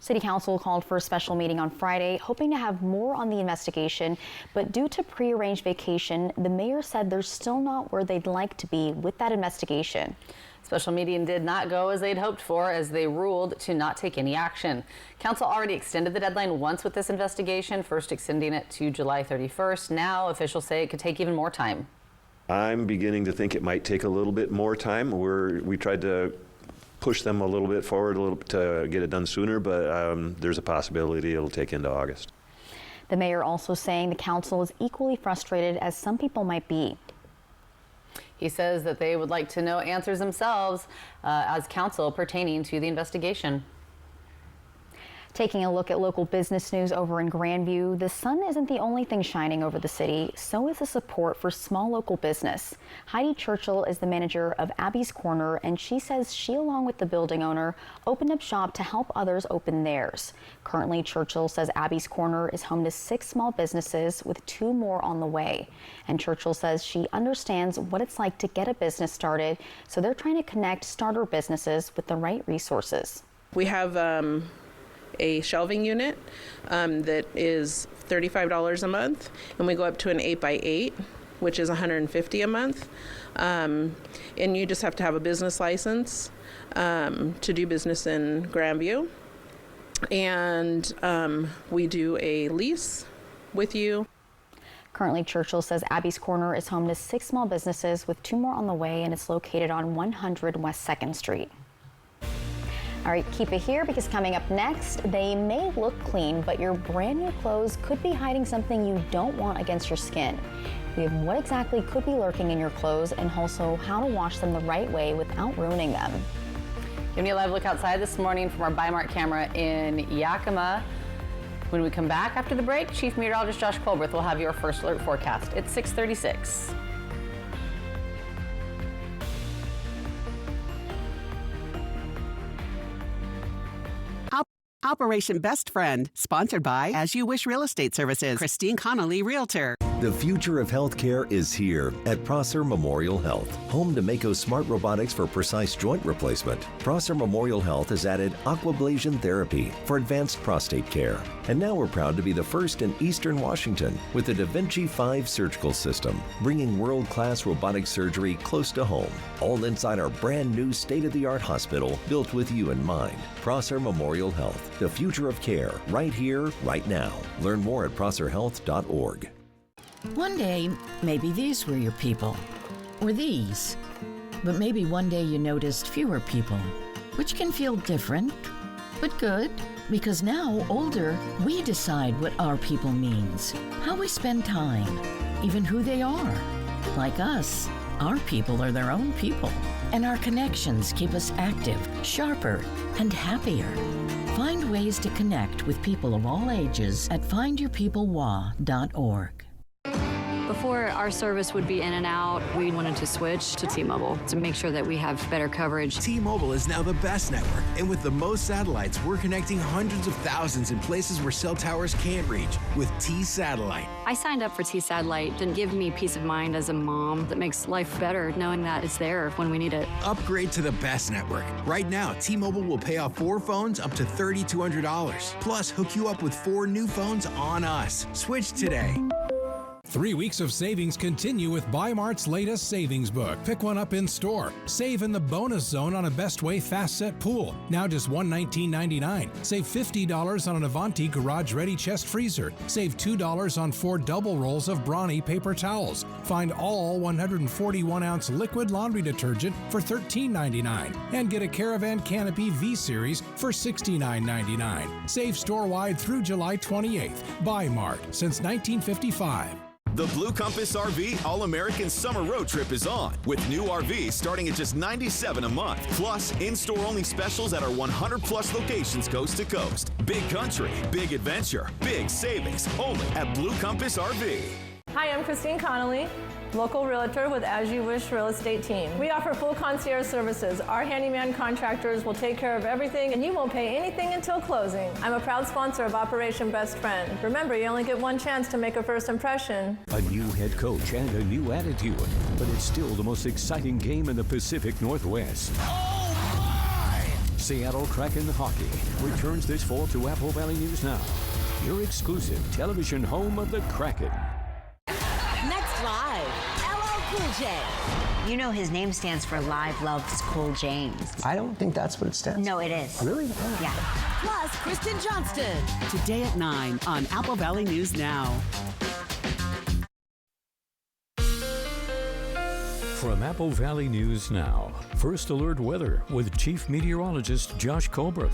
City Council called for a special meeting on Friday, hoping to have more on the investigation, but due to prearranged vacation, the mayor said they're still not where they'd like to be with that investigation. Special meeting did not go as they'd hoped for, as they ruled to not take any action. Council already extended the deadline once with this investigation, first extending it to July 31st. Now officials say it could take even more time. I'm beginning to think it might take a little bit more time. We tried to push them a little bit forward to get it done sooner, but there's a possibility it'll take into August. The mayor also saying the council is equally frustrated as some people might be. He says that they would like to know answers themselves as council pertaining to the investigation. Taking a look at local business news over in Grandview, the sun isn't the only thing shining over the city, so is the support for small local business. Heidi Churchill is the manager of Abby's Corner, and she says she, along with the building owner, opened up shop to help others open theirs. Currently, Churchill says Abby's Corner is home to 6 small businesses with 2 more on the way. And Churchill says she understands what it's like to get a business started, so they're trying to connect starter businesses with the right resources. We have a shelving unit that is $35 a month, and we go up to an 8x8, which is $150 a month. And you just have to have a business license to do business in Grandview. And we do a lease with you. Currently, Churchill says Abby's Corner is home to 6 small businesses with 2 more on the way, and it's located on 100 West 2nd Street. All right, keep it here because coming up next, they may look clean, but your brand new clothes could be hiding something you don't want against your skin. We have what exactly could be lurking in your clothes and also how to wash them the right way without ruining them. Giving you a live look outside this morning from our Bi-Mart camera in Yakima. When we come back after the break, Chief Meteorologist Josh Colbert will have your first alert forecast. It's 6:36. Operation Best Friend, sponsored by As You Wish Real Estate Services, Christine Connolly, Realtor. The future of healthcare is here at Prosser Memorial Health, home to Mako Smart Robotics for precise joint replacement. Prosser Memorial Health has added aquablation therapy for advanced prostate care. And now we're proud to be the first in Eastern Washington with the Da Vinci 5 surgical system, bringing world-class robotic surgery close to home, all inside our brand new state-of-the-art hospital built with you in mind. Prosser Memorial Health, the future of care, right here, right now. Learn more at prosserhealth.org. One day, maybe these were your people, or these. But maybe one day you noticed fewer people, which can feel different, but good, because now, older, we decide what our people means, how we spend time, even who they are. Like us, our people are their own people, and our connections keep us active, sharper, and happier. Find ways to connect with people of all ages at findyourpeoplewa.org. Before, our service would be in and out. We wanted to switch to T-Mobile to make sure that we have better coverage. T-Mobile is now the best network, and with the most satellites, we're connecting hundreds of thousands in places where cell towers can't reach with T-Satellite. I signed up for T-Satellite to give me peace of mind as a mom that makes life better knowing that it's there when we need it. Upgrade to the best network. Right now, T-Mobile will pay off 4 phones up to $3,200. Plus, hook you up with 4 new phones on us. Switch today. 3 weeks of savings continue with Bi-Mart's latest savings book. Pick one up in store. Save in the bonus zone on a Best Way Fast Set pool. Now just $119.99. Save $50 on an Avanti Garage Ready Chest Freezer. Save $2 on 4 double rolls of Brawny paper towels. Find all 141-ounce liquid laundry detergent for $13.99. And get a Caravan Canopy V-Series for $69.99. Save store-wide through July 28th. Bi-Mart, since 1955. The Blue Compass RV All-American Summer Road Trip is on, with new RVs starting at just $97 a month. Plus, in-store only specials at our 100-plus locations coast to coast. Big country, big adventure, big savings, only at Blue Compass RV. Hi, I'm Christine Connolly, local realtor with As You Wish Real Estate Team. We offer full concierge services. Our handyman contractors will take care of everything, and you won't pay anything until closing. I'm a proud sponsor of Operation Best Friend. Remember, you only get one chance to make a first impression. A new head coach and a new attitude, but it's still the most exciting game in the Pacific Northwest. Seattle Kraken hockey returns this fall to Apple Valley News Now, your exclusive television home of the Kraken. Next Live, LL Cool J. You know his name stands for Live Loves Cool James. I don't think that's what it stands for. No, it is. Really? Yeah. Plus, Kristen Johnston. Today at 9 on Apple Valley News Now. From Apple Valley News Now, First Alert Weather with Chief Meteorologist Josh Colbert.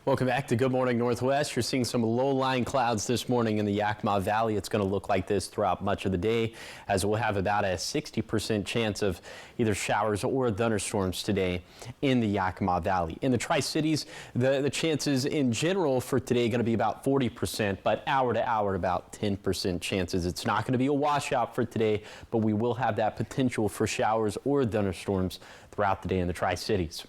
Welcome back to Good Morning Northwest. You're seeing some low-lying clouds this morning in the Yakima Valley. It's going to look like this throughout much of the day, as we'll have about a 60% chance of either showers or thunderstorms today in the Yakima Valley. In the Tri-Cities, the chances in general for today are going to be about 40%, but hour to hour about 10% chances. It's not going to be a washout for today, but we will have that potential for showers or thunderstorms throughout the day in the Tri-Cities.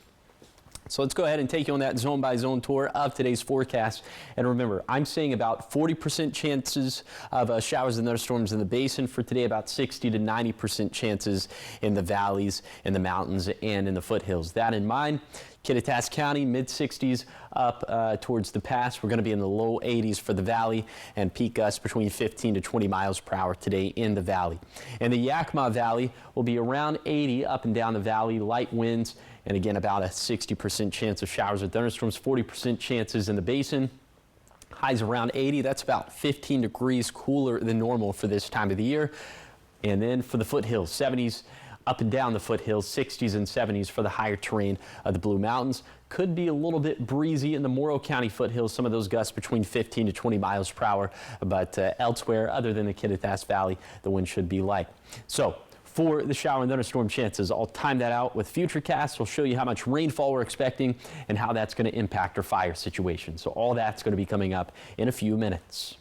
So let's go ahead and take you on that zone-by-zone tour of today's forecast. And remember, I'm saying about 40% chances of showers and thunderstorms in the basin for today, about 60 to 90% chances in the valleys, in the mountains, and in the foothills. That in mind, Kittitas County, mid-60s up towards the pass. We're going to be in the low 80s for the valley, and peak gusts between 15 to 20 miles per hour today in the valley. And the Yakima Valley will be around 80 up and down the valley, light winds, and again about a 60% chance of showers or thunderstorms, 40% chances in the basin. Highs around 80. That's about 15 degrees cooler than normal for this time of the year. And then for the foothills, 70s up and down the foothills, 60s and 70s for the higher terrain of the Blue Mountains. Could be a little bit breezy in the Morrow County foothills, some of those gusts between 15 to 20 miles per hour, but elsewhere other than the Kittitas Valley, the wind should be light. So for the shower and thunderstorm chances, I'll time that out with Futurecast. We'll show you how much rainfall we're expecting and how that's going to impact our fire situation. So all that's going to be coming up in a few minutes.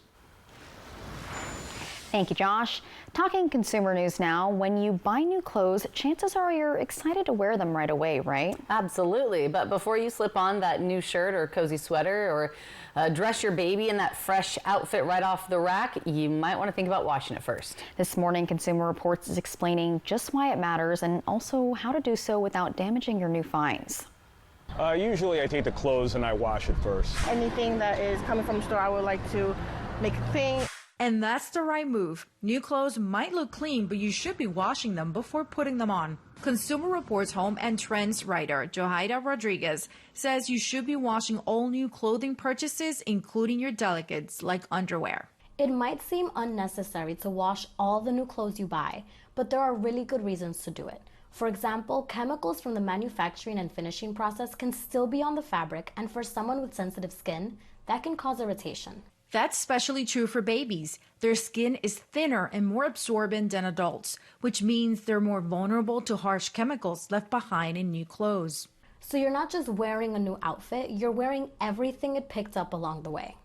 Thank you, Josh. Talking consumer news now, when you buy new clothes, chances are you're excited to wear them right away, right? Absolutely. But before you slip on that new shirt or cozy sweater or dress your baby in that fresh outfit right off the rack, you might want to think about washing it first. This morning, Consumer Reports is explaining just why it matters and also how to do so without damaging your new finds. Usually I take the clothes and I wash it first. Anything that is coming from the store, I would like to make it clean. And that's the right move. New clothes might look clean, but you should be washing them before putting them on. Consumer Reports home and trends writer Johaida Rodriguez says you should be washing all new clothing purchases, including your delicates like underwear. It might seem unnecessary to wash all the new clothes you buy, but there are really good reasons to do it. For example, chemicals from the manufacturing and finishing process can still be on the fabric, and for someone with sensitive skin, that can cause irritation. That's especially true for babies. Their skin is thinner and more absorbent than adults, which means they're more vulnerable to harsh chemicals left behind in new clothes. So you're not just wearing a new outfit, you're wearing everything it picked up along the way.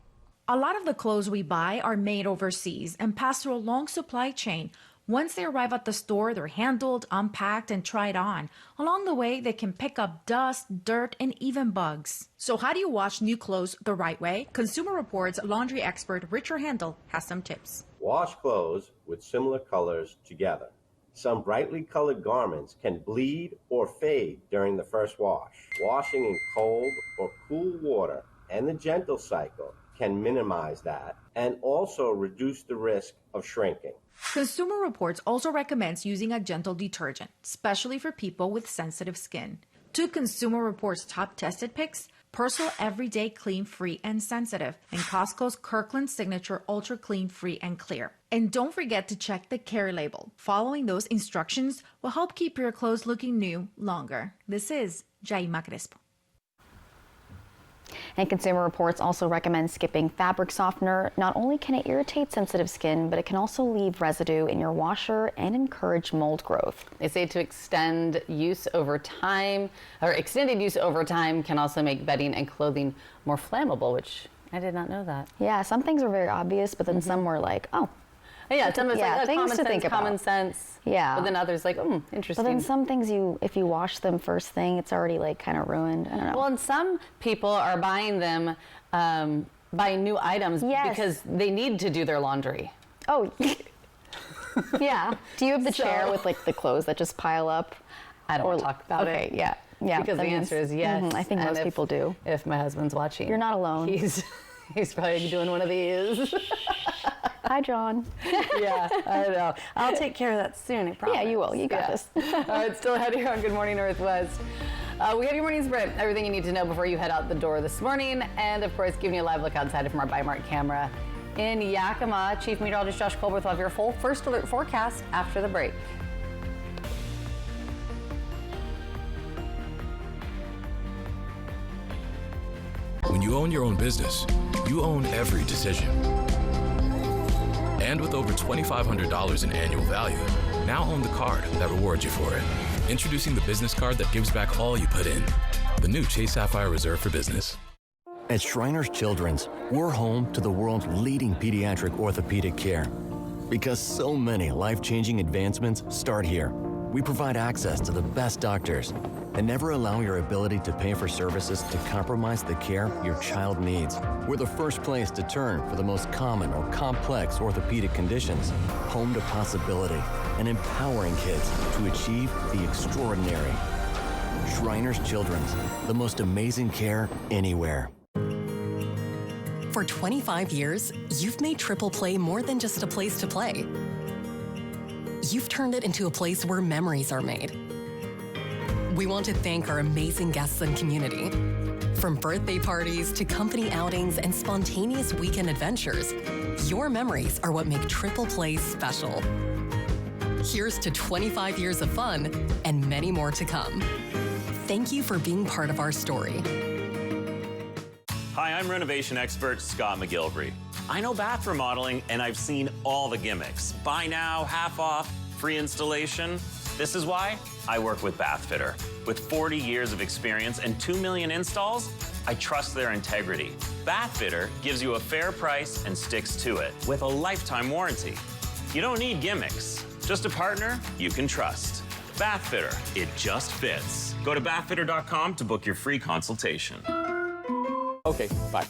A lot of the clothes we buy are made overseas and pass through a long supply chain. Once they arrive at the store, they're handled, unpacked, and tried on. Along the way, they can pick up dust, dirt, and even bugs. So how do you wash new clothes the right way? Consumer Reports laundry expert Richard Handel has some tips. Wash clothes with similar colors together. Some brightly colored garments can bleed or fade during the first wash. Washing in cold or cool water and the gentle cycle can minimize that and also reduce the risk of shrinking. Consumer Reports also recommends using a gentle detergent, especially for people with sensitive skin. 2 Consumer Reports top tested picks: Persil Everyday Clean, Free, and Sensitive, and Costco's Kirkland Signature Ultra Clean, Free, and Clear. And don't forget to check the care label. Following those instructions will help keep your clothes looking new longer. This is Jaima Crespo. And Consumer Reports also recommend skipping fabric softener. Not only can it irritate sensitive skin, but it can also leave residue in your washer and encourage mold growth. They say to extend use over time, or extended use over time can also make bedding and clothing more flammable, which I did not know that. Yeah, some things are very obvious, but then some were like, oh. Yeah, some of it's things to think about. Common sense. Yeah. But then others like, interesting. But then some things if you wash them first thing, it's already like kind of ruined. I don't know. Well, and some people are buying them, buying new items because they need to do their laundry. Oh, yeah. Do you have the chair with like the clothes that just pile up? I don't want to talk about it. Okay, yeah. Yeah. Because the answer is yes. I think most people do. If my husband's watching. You're not alone. He's probably doing one of these. Hi, John. Yeah, I know. I'll take care of that soon, I promise. Yeah, you will. You got this. It's still ahead here on Good Morning Northwest. We have your morning sprint, everything you need to know before you head out the door this morning. And, of course, giving you a live look outside from our Bi-Mart camera in Yakima. Chief Meteorologist Josh Colbert will have your full first alert forecast after the break. When you own your own business, you own every decision. And with over $2,500 in annual value, now own the card that rewards you for it. Introducing the business card that gives back all you put in. The new Chase Sapphire Reserve for Business. At Shriners Children's, we're home to the world's leading pediatric orthopedic care. Because so many life-changing advancements start here. We provide access to the best doctors and never allow your ability to pay for services to compromise the care your child needs. We're the first place to turn for the most common or complex orthopedic conditions. Home to possibility and empowering kids to achieve the extraordinary. Shriners Children's, the most amazing care anywhere. For 25 years, you've made Triple Play more than just a place to play. You've turned it into a place where memories are made. We want to thank our amazing guests and community. From birthday parties to company outings and spontaneous weekend adventures, your memories are what make Triple Play special. Here's to 25 years of fun and many more to come. Thank you for being part of our story. Hi, I'm renovation expert Scott McGilvery. I know bath remodeling and I've seen all the gimmicks. Buy now, half off, free installation. This is why I work with Bathfitter. With 40 years of experience and 2 million installs, I trust their integrity. Bathfitter gives you a fair price and sticks to it with a lifetime warranty. You don't need gimmicks, just a partner you can trust. Bathfitter, it just fits. Go to bathfitter.com to book your free consultation. Okay, bye.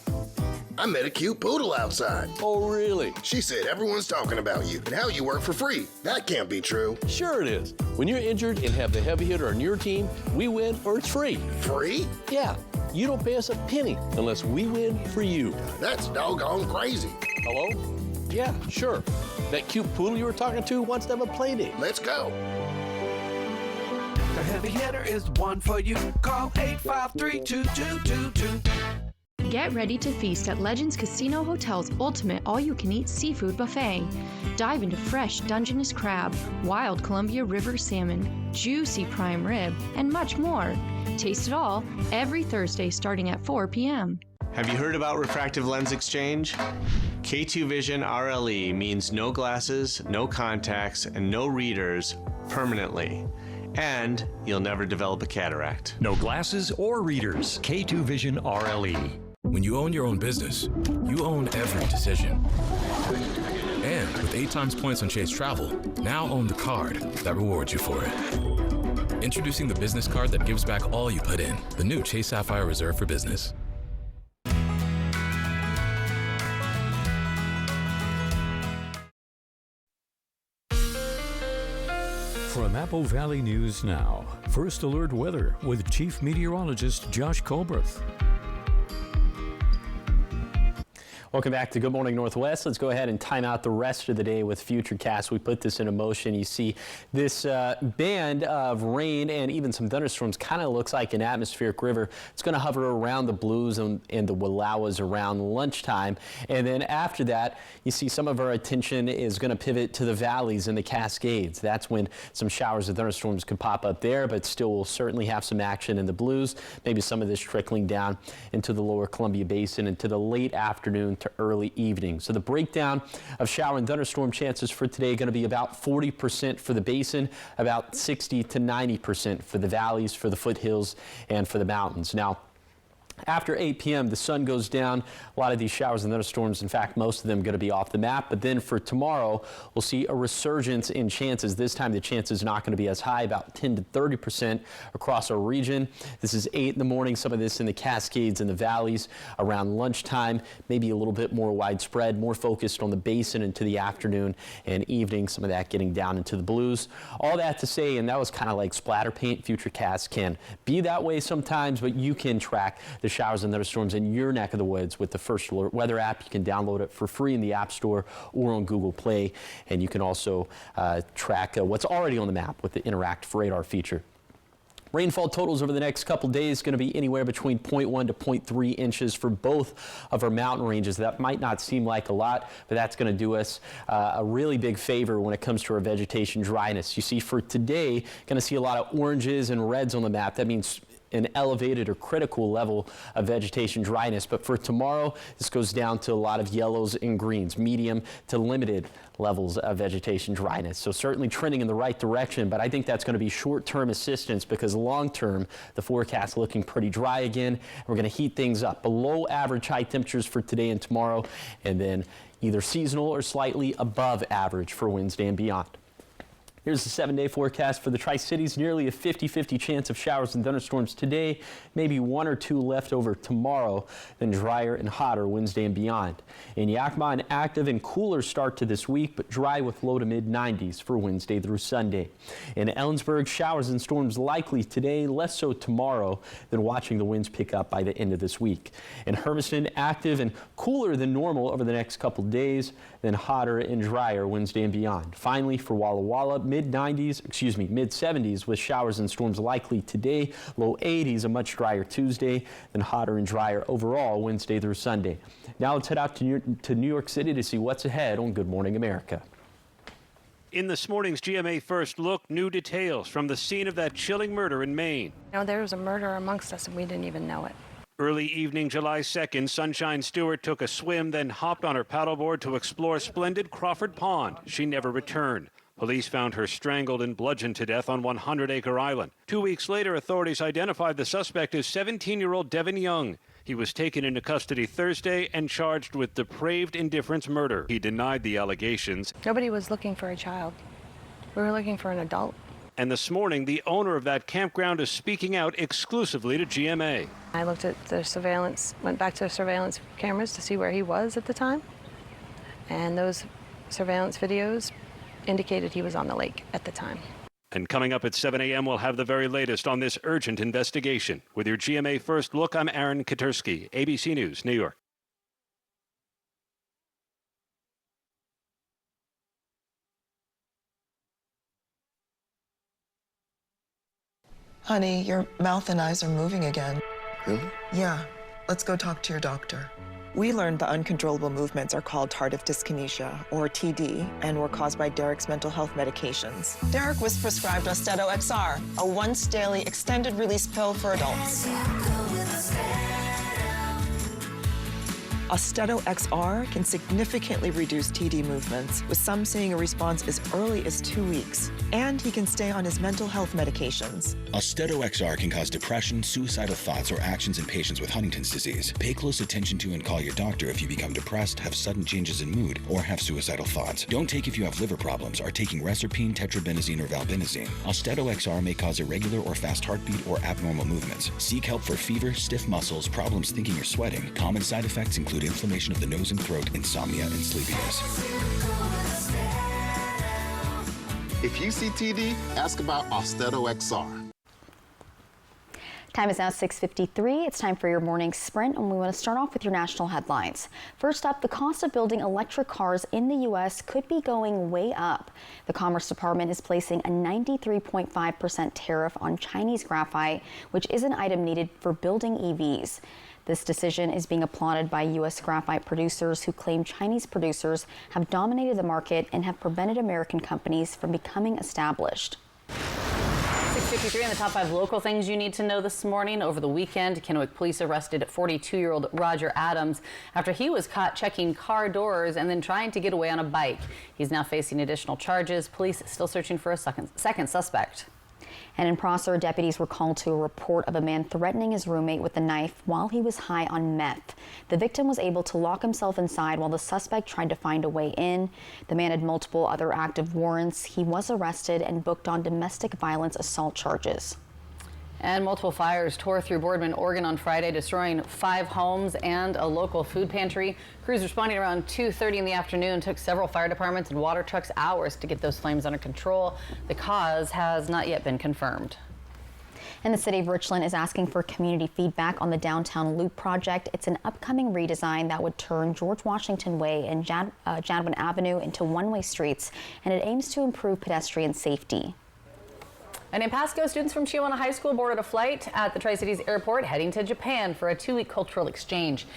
I met a cute poodle outside. Oh, really? She said everyone's talking about you and how you work for free. That can't be true. Sure it is. When you're injured and have the heavy hitter on your team, we win or it's free. Free? Yeah. You don't pay us a penny unless we win for you. That's doggone crazy. Hello? Yeah, sure. That cute poodle you were talking to wants to have a play date. Let's go. The heavy hitter is the one for you. Call 853-2222. Get ready to feast at Legends Casino Hotel's ultimate all-you-can-eat seafood buffet. Dive into fresh Dungeness crab, wild Columbia River salmon, juicy prime rib, and much more. Taste it all every Thursday starting at 4 p.m. Have you heard about refractive lens exchange? K2 Vision RLE means no glasses, no contacts, and no readers permanently. And you'll never develop a cataract. No glasses or readers. K2 Vision RLE. When you own your own business, you own every decision. And with 8 times points on Chase Travel, now own the card that rewards you for it. Introducing the business card that gives back all you put in. The new Chase Sapphire Reserve for Business. From Apple Valley News Now, First Alert Weather with Chief Meteorologist Josh Colbreth. Welcome back to Good Morning Northwest. Let's go ahead and time out the rest of the day with Futurecast. We put this into motion. You see this band of rain and even some thunderstorms kind of looks like an atmospheric river. It's going to hover around the Blues and the Wallowas around lunchtime. And then after that, you see some of our attention is going to pivot to the valleys and the Cascades. That's when some showers and thunderstorms could pop up there, but still we'll certainly have some action in the Blues. Maybe some of this trickling down into the lower Columbia Basin into the late afternoon to early evening. So the breakdown of shower and thunderstorm chances for today going to be about 40% for the basin, about 60 to 90% for the valleys, for the foothills, and for the mountains. Now, after 8 p.m., the sun goes down. A lot of these showers and thunderstorms, in fact, most of them going to be off the map. But then for tomorrow, we'll see a resurgence in chances. This time, the chances not going to be as high, about 10 to 30% across our region. This is 8 in the morning. Some of this in the Cascades and the valleys around lunchtime, maybe a little bit more widespread, more focused on the basin into the afternoon and evening. Some of that getting down into the Blues. All that to say, and that was kind of like splatter paint. Futurecast can be that way sometimes, but you can track the showers and thunderstorms in your neck of the woods with the First Alert Weather app. You can download it for free in the App Store or on Google Play, and you can also track what's already on the map with the Interactive Radar feature. Rainfall totals over the next couple days going to be anywhere between 0.1 to 0.3 inches for both of our mountain ranges. That might not seem like a lot, but that's going to do us a really big favor when it comes to our vegetation dryness. You see, for today, going to see a lot of oranges and reds on the map. That means an elevated or critical level of vegetation dryness. But for tomorrow, this goes down to a lot of yellows and greens, medium to limited levels of vegetation dryness. So certainly trending in the right direction, but I think that's going to be short-term assistance because long-term, the forecast looking pretty dry again. We're going to heat things up. Below average high temperatures for today and tomorrow, and then either seasonal or slightly above average for Wednesday and beyond. Here's the 7-day forecast for the Tri-Cities. Nearly a 50-50 chance of showers and thunderstorms today, maybe 1 or 2 left over tomorrow, then drier and hotter Wednesday and beyond. In Yakima, an active and cooler start to this week, but dry with low to mid-90s for Wednesday through Sunday. In Ellensburg, showers and storms likely today, less so tomorrow, then watching the winds pick up by the end of this week. In Hermiston, active and cooler than normal over the next couple days, then hotter and drier Wednesday and beyond. Finally, for Walla Walla, mid-70s with showers and storms likely today, low 80s, a much drier Tuesday, then hotter and drier overall Wednesday through Sunday. Now let's head out to New York City to see what's ahead on Good Morning America. In this morning's GMA First Look, new details from the scene of that chilling murder in Maine. There was a murder amongst us and we didn't even know it. Early evening, July 2nd, Sunshine Stewart took a swim, then hopped on her paddleboard to explore splendid Crawford Pond. She never returned. Police found her strangled and bludgeoned to death on 100 Acre Island. 2 weeks later, authorities identified the suspect as 17-year-old Devin Young. He was taken into custody Thursday and charged with depraved indifference murder. He denied the allegations. Nobody was looking for a child. We were looking for an adult. And this morning, the owner of that campground is speaking out exclusively to GMA. I looked at the surveillance, went back to the surveillance cameras to see where he was at the time. And those surveillance videos indicated he was on the lake at the time. And coming up at 7 a.m., we'll have the very latest on this urgent investigation. With your GMA First Look, I'm Aaron Katersky, ABC News, New York. Honey, your mouth and eyes are moving again. Really? Yeah. Let's go talk to your doctor. We learned the uncontrollable movements are called tardive dyskinesia, or TD, and were caused by Derek's mental health medications. Derek was prescribed Austedo XR, a once-daily extended-release pill for adults. Austedo XR can significantly reduce TD movements, with some seeing a response as early as 2 weeks. And he can stay on his mental health medications. Austedo XR can cause depression, suicidal thoughts, or actions in patients with Huntington's disease. Pay close attention to and call your doctor if you become depressed, have sudden changes in mood, or have suicidal thoughts. Don't take if you have liver problems, are taking Reserpine, Tetrabenazine, or Valbenazine. Austedo XR may cause irregular or fast heartbeat or abnormal movements. Seek help for fever, stiff muscles, problems thinking or sweating. Common side effects include inflammation of the nose and throat, insomnia, and sleepiness. If you see TD, ask about Austedo XR. Time is now 6:53. It's time for your morning sprint, and we want to start off with your national headlines. First up, the cost of building electric cars in the U.S. could be going way up. The Commerce Department is placing a 93.5% tariff on Chinese graphite, which is an item needed for building EVs. This decision is being applauded by U.S. graphite producers who claim Chinese producers have dominated the market and have prevented American companies from becoming established. 6:53 on the top 5 local things you need to know this morning. Over the weekend, Kennewick police arrested 42-year-old Roger Adams after he was caught checking car doors and then trying to get away on a bike. He's now facing additional charges. Police still searching for a second suspect. And in Prosser, deputies were called to a report of a man threatening his roommate with a knife while he was high on meth. The victim was able to lock himself inside while the suspect tried to find a way in. The man had multiple other active warrants. He was arrested and booked on domestic violence assault charges. And multiple fires tore through Boardman, Oregon on Friday, destroying 5 homes and a local food pantry. Crews responding around 2:30 in the afternoon took several fire departments and water trucks hours to get those flames under control. The cause has not yet been confirmed. And the city of Richland is asking for community feedback on the Downtown Loop project. It's an upcoming redesign that would turn George Washington Way and Jadwin Avenue into one-way streets, and it aims to improve pedestrian safety. And in Pasco, students from Chiawana High School boarded a flight at the Tri-Cities Airport heading to Japan for a 2-week cultural exchange.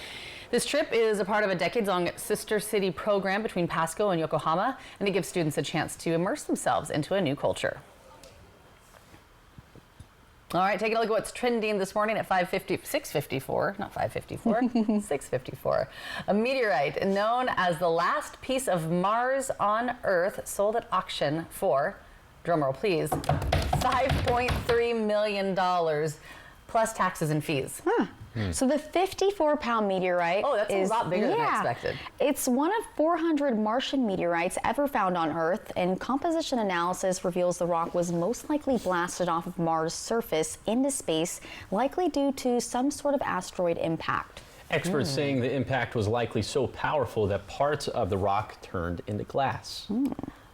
This trip is a part of a decades-long sister city program between Pasco and Yokohama, and it gives students a chance to immerse themselves into a new culture. All right, taking a look at what's trending this morning at 6:54, not 5:54, 6:54. A meteorite known as the last piece of Mars on Earth sold at auction for, drumroll please, $5.3 million plus taxes and fees. So the 54-pound meteorite is a lot bigger than I expected. It's one of 400 Martian meteorites ever found on Earth, and composition analysis reveals the rock was most likely blasted off of Mars' surface into space, likely due to some sort of asteroid impact. Experts saying the impact was likely so powerful that parts of the rock turned into glass.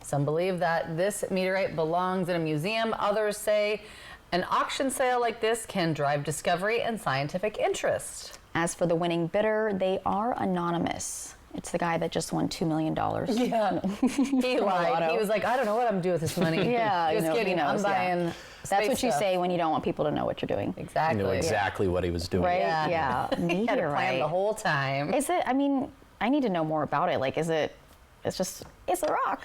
Some believe that this meteorite belongs in a museum. Others say an auction sale like this can drive discovery and scientific interest. As for the winning bidder, they are anonymous. It's the guy that just won $2 million. Yeah, he lied. He was like, I don't know what I'm doing with this money. Yeah, just kidding. I'm buying. That's what you stuff. say when you don't want people to know what you're doing. Exactly. He knew exactly what he was doing. Right? Yeah. He had it planned the whole time. Is it? I mean, I need to know more about it. Like, is it? It's a rock.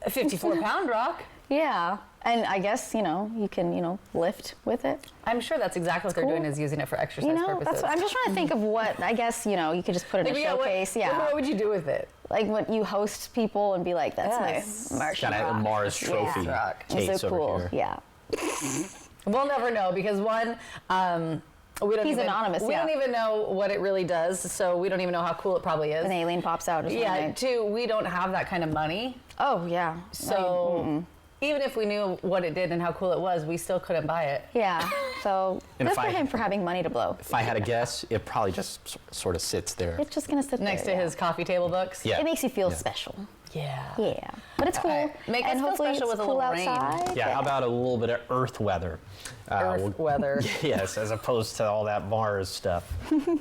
A 54-pound rock. Yeah. And I guess, you can, lift with it. I'm sure that's exactly what they're doing, is using it for exercise purposes. That's what, I'm just trying to think of what, I guess, you could just put it in a showcase. What would you do with it? Like when you host people and be like, that's my Martian Got a rock. Mars trophy case It's so cool. over here. Yeah. We'll never know because one, He's anonymous, We don't even know what it really does, so we don't even know how cool it probably is. An alien pops out or something. Yeah, two, we don't have that kind of money. Oh, yeah. So even if we knew what it did and how cool it was, we still couldn't buy it. Yeah, so And good if for I- him for having money to blow. If I had a guess, it probably just sort of sits there. It's just going to sit Next there, to his coffee table books. Yeah. It makes you feel special. Yeah. Yeah. But it's cool. Make us and feel hopefully special it's with a cool little rain. outside. Yeah, how about a little bit of Earth weather? Weather. Yes, as opposed to all that Mars stuff.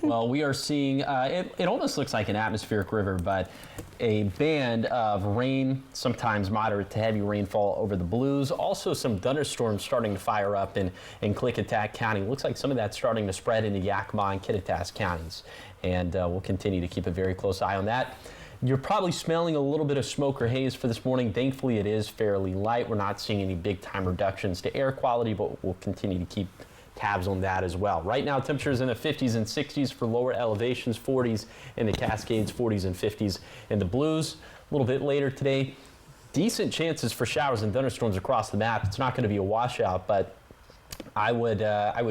Well, we are seeing, it almost looks like an atmospheric river, but a band of rain, sometimes moderate to heavy rainfall over the Blues. Also some thunderstorms starting to fire up in Klickitat County. Looks like some of that's starting to spread into Yakima and Kittitas counties. And we'll continue to keep a very close eye on that. You're probably smelling a little bit of smoke or haze for this morning. Thankfully, it is fairly light. We're not seeing any big-time reductions to air quality, but we'll continue to keep tabs on that as well. Right now, temperatures in the 50s and 60s for lower elevations, 40s in the Cascades, 40s and 50s in the Blues. A little bit later today, decent chances for showers and thunderstorms across the map. It's not going to be a washout, but I would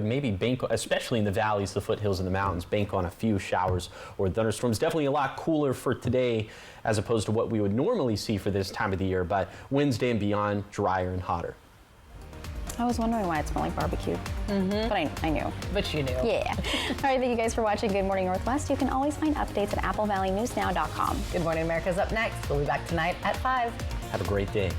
maybe bank, especially in the valleys, the foothills, and the mountains, bank on a few showers or thunderstorms. Definitely a lot cooler for today as opposed to what we would normally see for this time of the year, but Wednesday and beyond, drier and hotter. I was wondering why it smelled like barbecue. But I knew. But you knew. Yeah. All right, thank you guys for watching Good Morning Northwest. You can always find updates at applevalleyNewsNow.com. Good Morning America's up next. We'll be back tonight at 5. Have a great day.